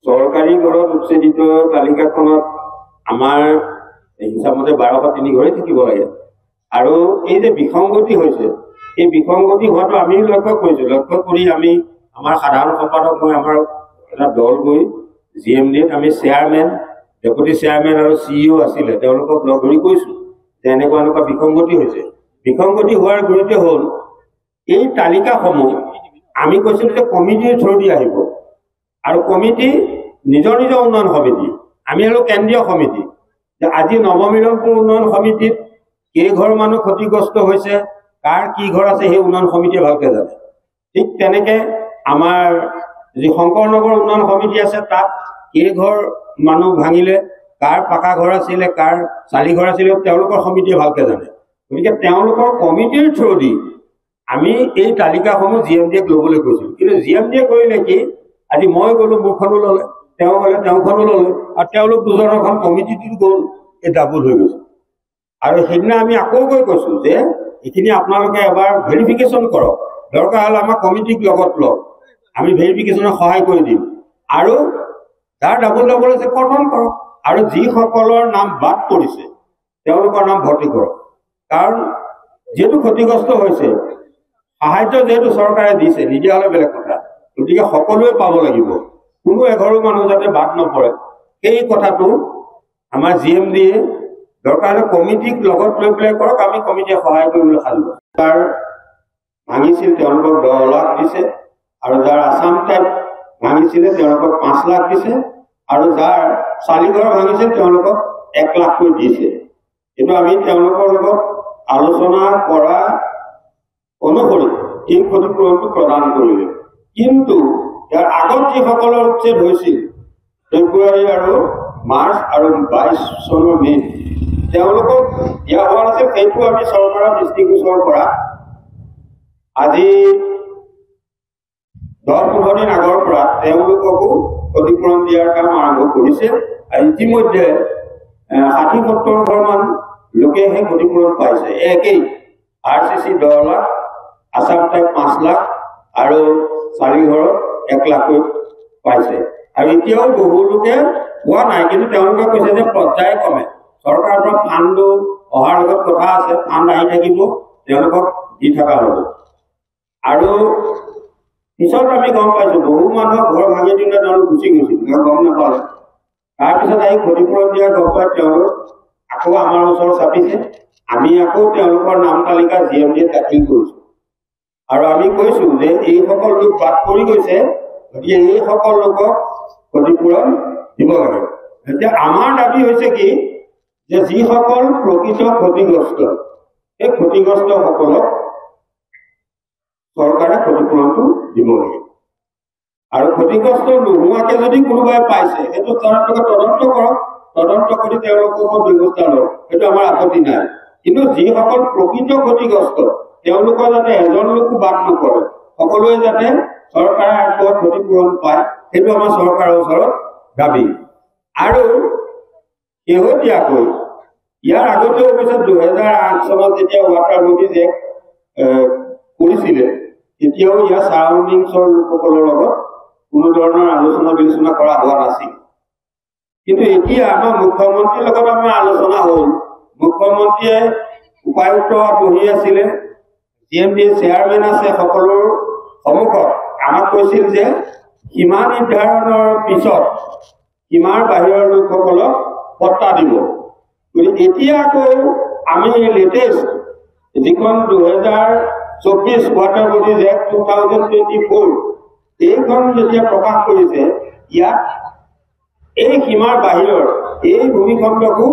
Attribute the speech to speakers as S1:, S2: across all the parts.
S1: চৰকাৰী ঘৰত উচ্ছেদিত তালিকাখনত আমাৰ হিচাপমতে 1203 ঘৰে থাকিব লাগে। আৰু এই যে বিসংগতি হৈছে, এই বিসংগতি হোৱাটো আমি লক্ষ্য কৰিছোঁ। লক্ষ্য কৰি আমি আমাৰ সাধাৰণ সম্পাদক মই আমাৰ এটা দল গৈ GMDত আমি চেয়াৰমেন, ডেপুটি চেয়াৰমেন আৰু CEO আছিলে, তেওঁলোকক লগ ধৰি কৈছোঁ যে এনেকুৱা এনেকুৱা বিসংগতি হৈছে। বিসংগতি হোৱাৰ গুৰুত্ব হ'ল এই তালিকাসমূহ আমি কৈছিলোঁ যে কমিটিৰ থ্ৰুদি আহিব, আৰু কমিটি নিজৰ নিজৰ উন্নয়ন সমিতি, আমি হলো কেন্দ্ৰীয় সমিতি। যে আজি নৱমিলনপুৰ উন্নয়ন সমিতিত কেইঘৰ মানুহ ক্ষতিগ্ৰস্ত হৈছে, কাৰ কি ঘৰ আছে সেই উন্নয়ন সমিতিয়ে ভালকে জানে। ঠিক তেনেকে আমাৰ যি শংকৰনগৰ উন্নয়ন সমিতি আছে তাত কেইঘৰ মানুহ ভাঙিলে, কাৰ পাকা ঘৰ আছিলে, কাৰ চালি ঘৰ আছিলে, তেওঁলোকৰ সমিতিয়ে ভালকে জানে। গতিকে তেওঁলোকৰ কমিটিৰ থ্ৰুদি আমি এই তালিকাসমূহ GMDক ল'বলৈ কৈছিলোঁ। কিন্তু GMDয়ে কৰিলে কি, আজি মই গ'লো মোৰখনো ল'লে, তেওঁ গ'লে তেওঁখনো ল'লে, আৰু তেওঁলোক দুজনৰ এখন কমিটিটো গ'ল, এই ডাবল হৈ গৈছে। আৰু সেইদিনা আমি আকৌ গৈ কৈছোঁ যে এইখিনি আপোনালোকে এবাৰ ভেৰিফিকেশ্যন কৰক, দৰকাৰ হ'লে আমাৰ কমিটিক লগত লওক, আমি ভেৰিফিকেশ্যনত সহায় কৰি দিম, আৰু যাৰ ডাবল ডাবল আছে কৰ্তন কৰক, আৰু যিসকলৰ নাম বাদ পৰিছে তেওঁলোকৰ নাম ভৰ্তি কৰক। কাৰণ যিহেতু ক্ষতিগ্ৰস্ত হৈছে, সাহায্য যিহেতু চৰকাৰে দিছে, নিদিয়া হ'লে বেলেগ কথা, গতিকে সকলোৱে পাব লাগিব, কোনো এঘৰো মানুহ যাতে বাদ নপৰে, সেই কথাটো আমাৰ GMDয়ে দৰকাৰ হ'লে কমিটিক লগত লৈ পেলাই কৰক, আমি কমিটিয়ে সহায় কৰিবলৈ সাজু। তাৰ ভাঙিছিল তেওঁলোকক 10 লাখ দিছে, আৰু যাৰ আছাম টাইপ ভাঙিছিলে তেওঁলোকক 5 লাখ দিছে, আৰু যাৰ চালিঘৰ ভাঙিছিল তেওঁলোকক 1 লাখকৈ দিছে। কিন্তু আমি তেওঁলোকৰ লগত আলোচনা কৰা অনুসৰি এই ক্ষতিপূৰণটো প্ৰদান কৰিলে। কিন্তু ইয়াৰ আগত যিসকলৰ উচ্ছেদ হৈছিল ফেব্ৰুৱাৰী আৰু মাৰ্চ আৰু 22 চনৰ মে', তেওঁলোকক দিয়া হোৱা নাছিল। সেইটো আমি চৰকাৰৰ দৃষ্টিগোচৰ কৰা আজি 10-15 দিন আগৰ পৰা তেওঁলোককো ক্ষতিপূৰণ দিয়াৰ কাম আৰম্ভ কৰিছে। আৰু ইতিমধ্যে 60-70 ঘৰমান লোকে সেই ক্ষতিপূৰণ পাইছে। একেই RCC 10 লাখ, আছাম টাইপ 5 লাখ, আৰু চালিঘৰত 1 লাখকৈ পাইছে। আৰু এতিয়াও বহু লোকে পোৱা নাই, কিন্তু তেওঁলোকে কৈছে যে পৰ্যায়ক্ৰমে চৰকাৰৰ পৰা ফাণ্ডো অহাৰ লগত কথা আছে, ফাণ্ড আহি থাকিব, তেওঁলোকক দি থকা হ'ব। আৰু পিছত আমি গম পাইছোঁ বহু মানুহক ঘৰ ভাঙি দিলে তেওঁলোক গুচি গৈছিল, গম নাপালে। তাৰপিছত আহি ক্ষতিপূৰণ দিয়া গম পাই তেওঁলোক আকৌ আমাৰ ওচৰত চাপিছে। আমি আকৌ তেওঁলোকৰ নাম তালিকা GMDত দাখিল কৰিছোঁ, আৰু আমি কৈছোঁ যে এইসকল লোক বাদ পৰি গৈছে, গতিকে এইসকল লোকক ক্ষতিপূৰণ দিব লাগে। এতিয়া আমাৰ দাবী হৈছে কি, যে যিসকল প্ৰকৃত ক্ষতিগ্ৰস্ত, সেই ক্ষতিগ্ৰস্তসকলক চৰকাৰে ক্ষতিপূৰণটো দিব লাগে। আৰু ক্ষতিগ্ৰস্ত নোহোৱাকে যদি কোনোবাই পাইছে, সেইটো তেওঁলোকে তদন্ত কৰক, তদন্ত কৰি তেওঁলোকৰ ওপৰত ব্যৱস্থা লওক, সেইটো আমাৰ আপত্তি নাই। কিন্তু যিসকল প্ৰকৃত ক্ষতিগ্ৰস্ত তেওঁলোকৰ যাতে এজন লোকো বাদ নপৰে, সকলোৱে যাতে চৰকাৰে আগবঢ়োৱা ক্ষতিপূৰণ পায়, সেইটো আমাৰ চৰকাৰৰ ওচৰত দাবী। আৰু শেহতীয়াকৈ ইয়াৰ আগতেও অৱশ্যে 2008 চনত যেতিয়া ৱাটাৰ বডিজ এক্ট কৰিছিলে, তেতিয়াও ইয়াৰ চাৰাউণ্ডিংছৰ লোকসকলৰ লগত কোনো ধৰণৰ আলোচনা বিলোচনা কৰা হোৱা নাছিল। কিন্তু এতিয়া আমাৰ মুখ্যমন্ত্ৰীৰ লগত আমাৰ আলোচনা হ'ল। মুখ্যমন্ত্ৰীয়ে উপায়ুক্ত বহি আছিলে, GMD চেয়াৰমেন আছে, সকলোৰ সন্মুখত আমাক কৈছিল যে সীমা নিৰ্ধাৰণৰ পিছত সীমাৰ বাহিৰৰ লোকসকলক পট্টা দিব। গতিকে এতিয়া আকৌ আমি লেটেষ্ট যিখন 2024 ৱাটাৰ বডিজ এক্ট 2024 এইখন যেতিয়া প্ৰকাশ কৰিছে, ইয়াত এই সীমাৰ বাহিৰৰ এই ভূমিখণ্ডকো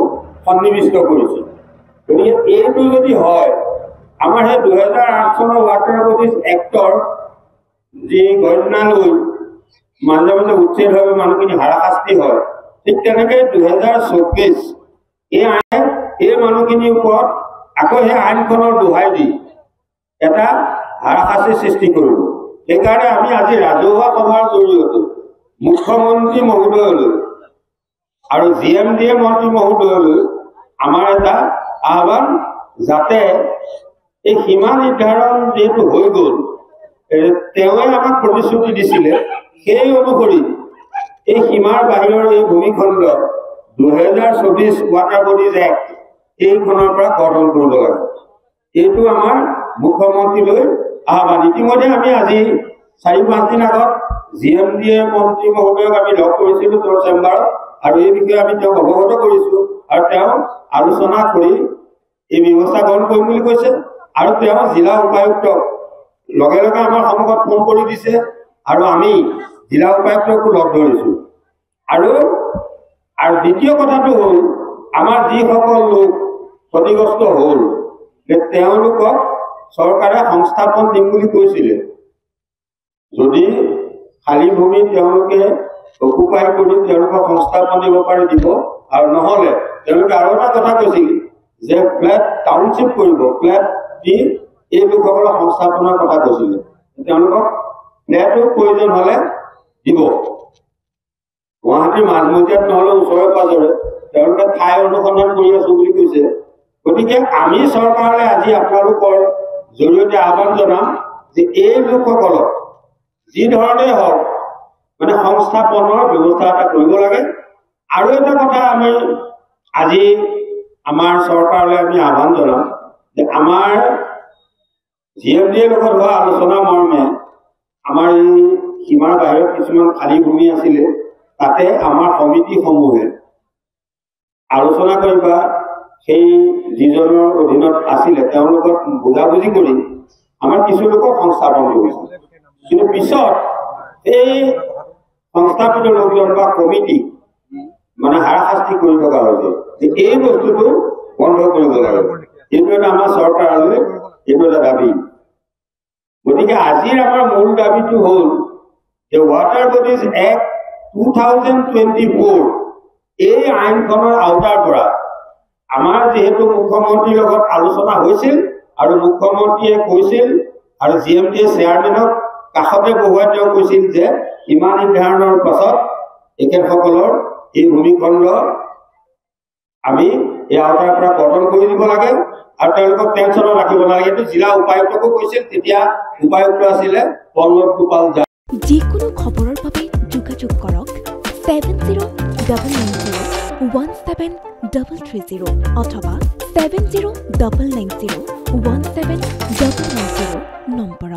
S1: সন্নিৱিষ্ট কৰিছে। গতিকে এইটো যদি হয়, আমাৰ সেই 2008 চনৰ ৱাটাৰ বডিজ এক্টৰ যি গণ্যা লৈ মাজে মাজে উচ্ছেদ হয়, মানুহখিনি হাৰাশাস্তি হয়, ঠিক তেনেকে 2024 এই আইনে এই মানুহখিনিৰ ওপৰত আকৌ সেই আইনখনৰ দোহাই দি এটা হাৰাশাস্তিৰ সৃষ্টি কৰিব। সেইকাৰণে আমি আজি ৰাজহুৱা সভাৰ জৰিয়তে মুখ্যমন্ত্ৰী মহোদয়লৈ আৰু GMDA মন্ত্ৰী মহোদয়লৈ আমাৰ এটা আহ্বান, যাতে এই সীমা নিৰ্ধাৰণ যেহেতু হৈ গ'ল, তেওঁৱে আমাক প্ৰতিশ্ৰুতি দিছিলে, সেই অনুসৰি এই সীমাৰ বাহিৰৰ এই ভূমিখণ্ড 2024 ৱাটাৰ বডিজ এক্ট এইখনৰ পৰা কৰ্তন কৰিব লাগে। এইটো আমাৰ মুখ্যমন্ত্ৰীলৈ আহ্বান। ইতিমধ্যে আমি আজি 4-5 দিন আগত GMDA মন্ত্ৰী মহোদয়ক আমি লগ কৰিছিলোঁ তেওঁৰ চেম্বাৰত, আৰু এই বিষয়ে আমি তেওঁক অৱগত কৰিছোঁ, আৰু তেওঁ আলোচনা কৰি এই ব্যৱস্থা গ্ৰহণ কৰিম বুলি কৈছে। আৰু তেওঁ জিলা উপায়ুক্তক লগে লগে আমাৰ সন্মুখত ফোন কৰি দিছে, আৰু আমি জিলা উপায়ুক্তকো লগ ধৰিছোঁ। আৰু দ্বিতীয় কথাটো হ'ল, আমাৰ যিসকল লোক ক্ষতিগ্ৰস্ত হ'ল তেওঁলোকক চৰকাৰে সংস্থাপন দিম বুলি কৈছিলে। যদি খালী ভূমি তেওঁলোকে অকুপাই কৰি তেওঁলোকক সংস্থাপন দিব পাৰে দিব, আৰু নহ'লে তেওঁলোকে আৰু এটা কথা কৈছিল যে ফ্লেট টাউনশ্বিপ কৰিব, ফ্লেট দি এই লোকসকলক সংস্থাপনৰ কথা কৈছিলে। তেওঁলোকক ফ্লেটৰ প্ৰয়োজন হ'লে দিব। গুৱাহাটীৰ মাজমজিয়াত নহ'লে ওচৰে পাজৰে তেওঁলোকে ঠাই অনুসন্ধান কৰি আছো বুলি কৈছে। গতিকে আমি চৰকাৰলৈ আজি আপোনালোকৰ জৰিয়তে আহ্বান জনাম যে এই লোকসকলক যি ধৰণে হওক মানে সংস্থাপনৰ ব্যৱস্থা এটা কৰিব লাগে। আৰু এটা কথা আমি আজি আমাৰ চৰকাৰলৈ আমি আহ্বান জনাম যে আমাৰ GMDA লগত হোৱা আলোচনা মৰ্মে আমাৰ এই সীমাৰ বাহিৰত কিছুমান খালী ভূমি আছিলে, তাতে আমাৰ সমিতিসমূহে আলোচনা কৰিবা সেই যিজনৰ অধীনত আছিলে তেওঁৰ লগত বুজাবুজি কৰি আমাৰ কিছু লোকক সংস্থাপন কৰিছে। কিন্তু পিছত এই সংস্থাপিত লোকজন বা কমিটি মানে হাৰাশাস্তি কৰি থকা হৈছে যে এই বস্তুটো বন্ধ কৰিব লাগে। এইটো এটা আমাৰ চৰকাৰলৈ এইটো এটা দাবী। গতিকে আজিৰ আমাৰ মূল দাবীটো হ'ল যে ৱাটাৰ বডিজ এক্ট 2024 এই আইনখনৰ আওতাৰ পৰা আমাৰ যিহেতু মুখ্যমন্ত্ৰীৰ লগত আলোচনা হৈছিল, আৰু মুখ্যমন্ত্ৰীয়ে কৈছিল আৰু GMDA চেয়াৰমেনক কাষতে বহুৱাই তেওঁ কৈছিল যে সীমা নিৰ্ধাৰণৰ পাছত এখেতসকলৰ এই ভূমিখণ্ড আমি এই আওতাৰ পৰা কৰ্তন কৰি দিব লাগে, আৰু তেওঁলোকক টেনশ্যনত ৰাখিব নালাগে। এইটো জিলা উপায়ুক্তকো কৈছিল, তেতিয়া উপায়ুক্ত আছিলে পল্লৱ গোপাল জা।
S2: যিকোনো খবৰৰ বাবে যোগাযোগ কৰক 7090173330 অথবা 7099017990 নম্বৰত।